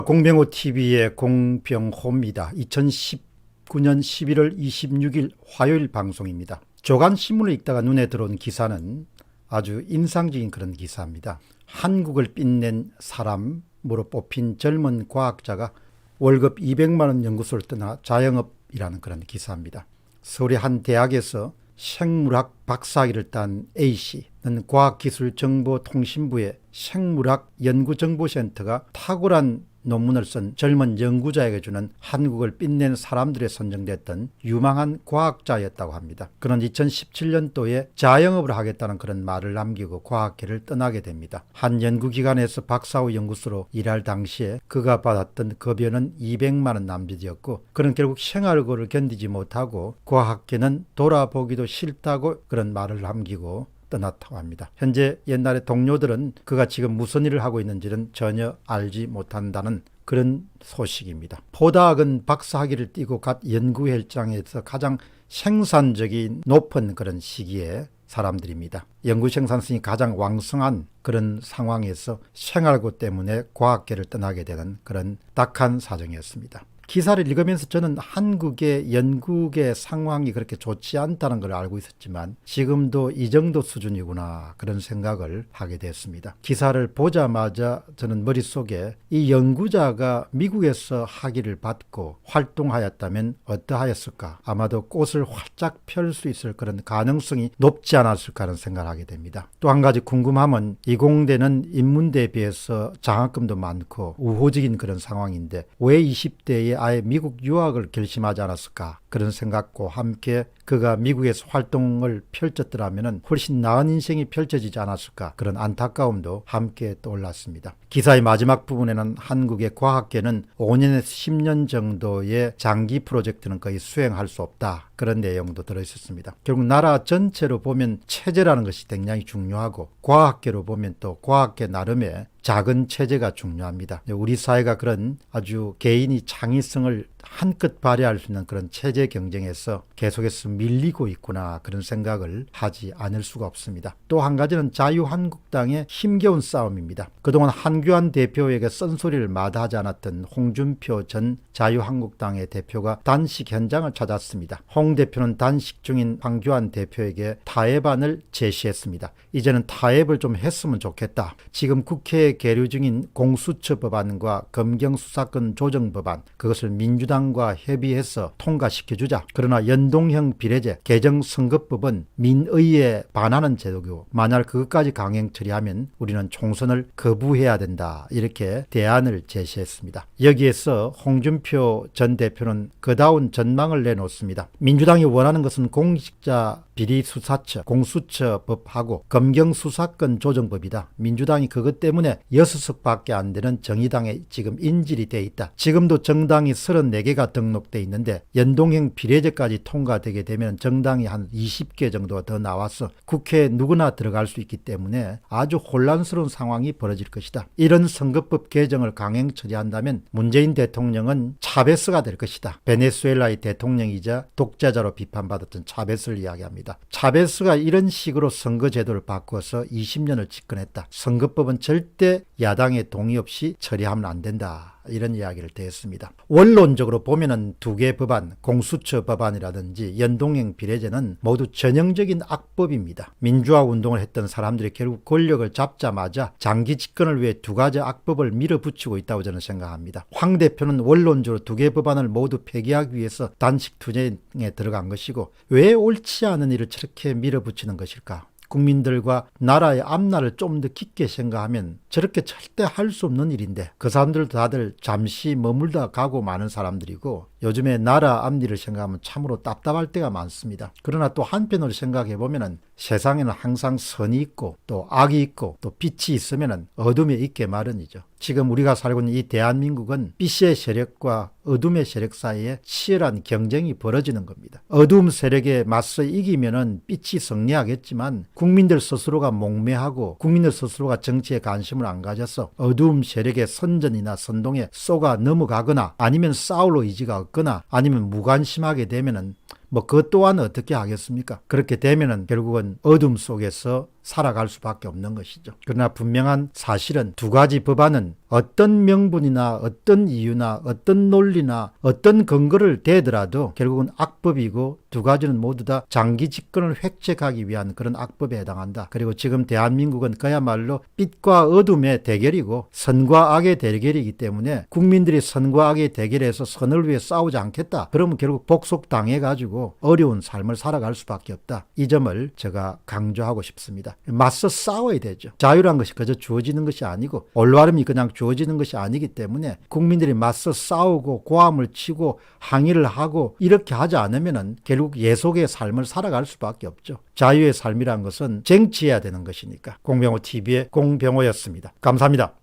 공병호 TV의 공병호입니다. 2019년 11월 26일 화요일 방송입니다. 조간신문을 읽다가 눈에 들어온 기사는 아주 인상적인 그런 기사입니다. 한국을 빛낸 사람으로 뽑힌 젊은 과학자가 월급 200만 원 연구소를 떠나 자영업이라는 그런 기사입니다. 서울의 한 대학에서 생물학 박사학위를 딴 A씨는 과학기술정보통신부의 생물학 연구정보센터가 탁월한 논문을 쓴 젊은 연구자에게 주는 한국을 빛낸 사람들에 선정됐던 유망한 과학자였다고 합니다. 그는 2017년도에 자영업을 하겠다는 그런 말을 남기고 과학계를 떠나게 됩니다. 한 연구기관에서 박사후 연구소로 일할 당시에 그가 받았던 급여는 200만 원 남짓이었고, 그는 결국 생활고를 견디지 못하고 과학계는 돌아보기도 싫다고 그런 말을 남기고 떠났다고 합니다. 현재 옛날의 동료들은 그가 지금 무슨 일을 하고 있는지는 전혀 알지 못한다는 그런 소식입니다. 포다학은 박사학위를 띠고 갓 연구혈장에서 가장 생산적이 높은 그런 시기에 사람들입니다. 연구 생산성이 가장 왕성한 그런 상황에서 생활고 때문에 과학계를 떠나게 되는 그런 딱한 사정이었습니다. 기사를 읽으면서 저는 한국의 연구계 상황이 그렇게 좋지 않다는 걸 알고 있었지만 지금도 이 정도 수준이구나 그런 생각을 하게 됐습니다. 기사를 보자마자 저는 머릿속에 이 연구자가 미국에서 학위를 받고 활동하였다면 어떠하였을까? 아마도 꽃을 활짝 펼 수 있을 그런 가능성이 높지 않았을까 하는 생각을 하게 됩니다. 또 한 가지 궁금함은 이 공대는 인문대에 비해서 장학금도 많고 우호적인 그런 상황인데 왜 20대에 아예 미국 유학을 결심하지 않았을까? 그런 생각과 함께 그가 미국에서 활동을 펼쳤더라면 훨씬 나은 인생이 펼쳐지지 않았을까? 그런 안타까움도 함께 떠올랐습니다. 기사의 마지막 부분에는 한국의 과학계는 5년에서 10년 정도의 장기 프로젝트는 거의 수행할 수 없다. 그런 내용도 들어있었습니다. 결국 나라 전체로 보면 체제라는 것이 굉장히 중요하고 과학계로 보면 또 과학계 나름의 작은 체제가 중요합니다. 우리 사회가 그런 아주 개인이 창의성을 한껏 발휘할 수 있는 그런 체제 경쟁에서 계속해서 밀리고 있구나 그런 생각을 하지 않을 수가 없습니다. 또 한 가지는 자유한국당의 힘겨운 싸움입니다. 그동안 한교안 대표에게 쓴소리를 마다하지 않았던 홍준표 전 자유한국당의 대표가 단식 현장을 찾았습니다. 홍 대표는 단식 중인 황교안 대표에게 타협안을 제시했습니다. 이제는 타협을 좀 했으면 좋겠다. 지금 국회에 계류 중인 공수처 법안과 검경수사권 조정 법안, 그것을 민주당과 협의해서 통과시켜주자. 그러나 연동형 비례제, 개정선거법은 민의에 반하는 제도고 만약 그것까지 강행 처리하면 우리는 총선을 거부해야 된다. 이렇게 대안을 제시했습니다. 여기에서 홍준표 전 대표는 그다운 전망을 내놓습니다. 민주당이 원하는 것은 공직자 비리수사처, 공수처법하고 검경수사권 조정법이다. 민주당이 그것 때문에 6석밖에 안 되는 정의당에 지금 인질이 돼 있다. 지금도 정당이 34개가 등록돼 있는데 연동형 비례제까지 통과되게 되면 정당이 한 20개 정도가 더 나와서 국회에 누구나 들어갈 수 있기 때문에 아주 혼란스러운 상황이 벌어질 것이다. 이런 선거법 개정을 강행 처리한다면 문재인 대통령은 차베스가 될 것이다. 베네수엘라의 대통령이자 독재자로 비판받았던 차베스를 이야기합니다. 차베스가 이런 식으로 선거제도를 바꿔서 20년을 집권했다. 선거법은 절대 야당의 동의 없이 처리하면 안 된다. 이런 이야기를 드렸습니다. 원론적으로 보면은 두 개 법안, 공수처 법안이라든지 연동형 비례제는 모두 전형적인 악법입니다. 민주화 운동을 했던 사람들이 결국 권력을 잡자마자 장기 집권을 위해 두 가지 악법을 밀어붙이고 있다고 저는 생각합니다. 황 대표는 원론적으로 두 개 법안을 모두 폐기하기 위해서 단식 투쟁에 들어간 것이고 왜 옳지 않은 일을 저렇게 밀어붙이는 것일까? 국민들과 나라의 앞날을 좀 더 깊게 생각하면 저렇게 절대 할 수 없는 일인데 그 사람들도 다들 잠시 머물다 가고 마는 사람들이고 요즘에 나라 앞일을 생각하면 참으로 답답할 때가 많습니다. 그러나 또 한편으로 생각해 보면은 세상에는 항상 선이 있고 또 악이 있고 또 빛이 있으면은 어둠이 있게 마련이죠. 지금 우리가 살고 있는 이 대한민국은 빛의 세력과 어둠의 세력 사이에 치열한 경쟁이 벌어지는 겁니다. 어둠 세력에 맞서 이기면은 빛이 승리하겠지만 국민들 스스로가 몽매하고 국민들 스스로가 정치에 관심을 안 가져서 어둠 세력의 선전이나 선동에 쏘가 넘어가거나 아니면 싸울 의지가 없거나 아니면 무관심하게 되면은 그것 또한 어떻게 하겠습니까? 그렇게 되면은 결국은 어둠 속에서 살아갈 수밖에 없는 것이죠. 그러나 분명한 사실은 두 가지 법안은 어떤 명분이나 어떤 이유나 어떤 논리나 어떤 근거를 대더라도 결국은 악법이고 두 가지는 모두 다 장기 집권을 획책하기 위한 그런 악법에 해당한다. 그리고 지금 대한민국은 그야말로 빛과 어둠의 대결이고 선과 악의 대결이기 때문에 국민들이 선과 악의 대결에서 선을 위해 싸우지 않겠다. 그러면 결국 복속당해가지고 어려운 삶을 살아갈 수밖에 없다. 이 점을 제가 강조하고 싶습니다. 맞서 싸워야 되죠. 자유란 것이 그저 주어지는 것이 아니고 올바름이 그냥 주어지는 것이 아니기 때문에 국민들이 맞서 싸우고 고함을 치고 항의를 하고 이렇게 하지 않으면 결국 예속의 삶을 살아갈 수밖에 없죠. 자유의 삶이란 것은 쟁취해야 되는 것이니까. 공병호TV의 공병호였습니다. 감사합니다.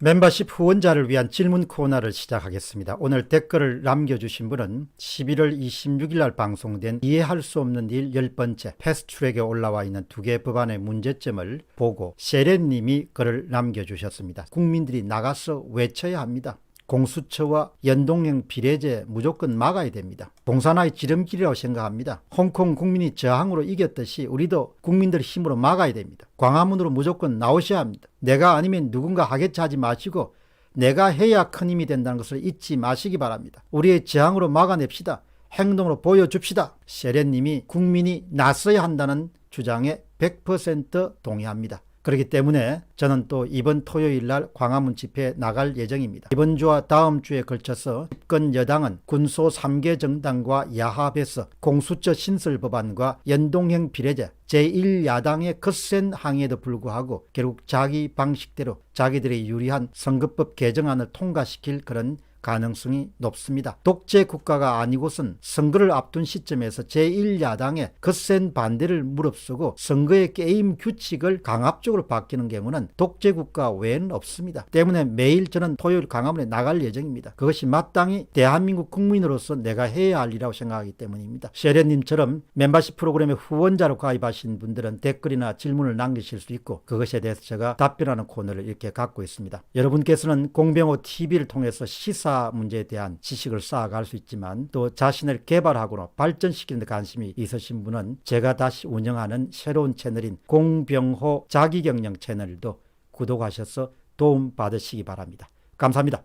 멤버십 후원자를 위한 질문 코너를 시작하겠습니다. 오늘 댓글을 남겨주신 분은 11월 26일 날 방송된 이해할 수 없는 일 10번째 패스트트랙에 올라와 있는 두 개 법안의 문제점을 보고 세렌님이 글을 남겨주셨습니다. 국민들이 나가서 외쳐야 합니다. 공수처와 연동형 비례제 무조건 막아야 됩니다. 공산화의 지름길이라고 생각합니다. 홍콩 국민이 저항으로 이겼듯이 우리도 국민들의 힘으로 막아야 됩니다. 광화문으로 무조건 나오셔야 합니다. 내가 아니면 누군가 하겠지 하지 마시고 내가 해야 큰 힘이 된다는 것을 잊지 마시기 바랍니다. 우리의 저항으로 막아냅시다. 행동으로 보여줍시다. 세렌님이 국민이 나서야 한다는 주장에 100% 동의합니다. 그렇기 때문에 저는 또 이번 토요일 날 광화문 집회에 나갈 예정입니다. 이번 주와 다음 주에 걸쳐서 집권 여당은 군소 3개 정당과 야합해서 공수처 신설 법안과 연동형 비례제 제1야당의 거센 항의에도 불구하고 결국 자기 방식대로 자기들이 유리한 선거법 개정안을 통과시킬 그런 가능성이 높습니다. 독재 국가가 아니고선 선거를 앞둔 시점에서 제1야당의 거센 반대를 무릅쓰고 선거의 게임 규칙을 강압적으로 바뀌는 경우는 독재 국가 외에는 없습니다. 때문에 매일 저는 토요일 광화문에 나갈 예정입니다. 그것이 마땅히 대한민국 국민으로서 내가 해야 할 일이라고 생각하기 때문입니다. 셰렌님처럼 멤버십 프로그램에 후원자로 가입하신 분들은 댓글이나 질문을 남기실 수 있고 그것에 대해서 제가 답변하는 코너를 이렇게 갖고 있습니다. 여러분께서는 공병호TV를 통해서 시사 문제에 대한 지식을 쌓아갈 수 있지만 또 자신을 개발하거나 발전시키는 데 관심이 있으신 분은 제가 다시 운영하는 새로운 채널인 공병호 자기경영 채널도 구독하셔서 도움 받으시기 바랍니다. 감사합니다.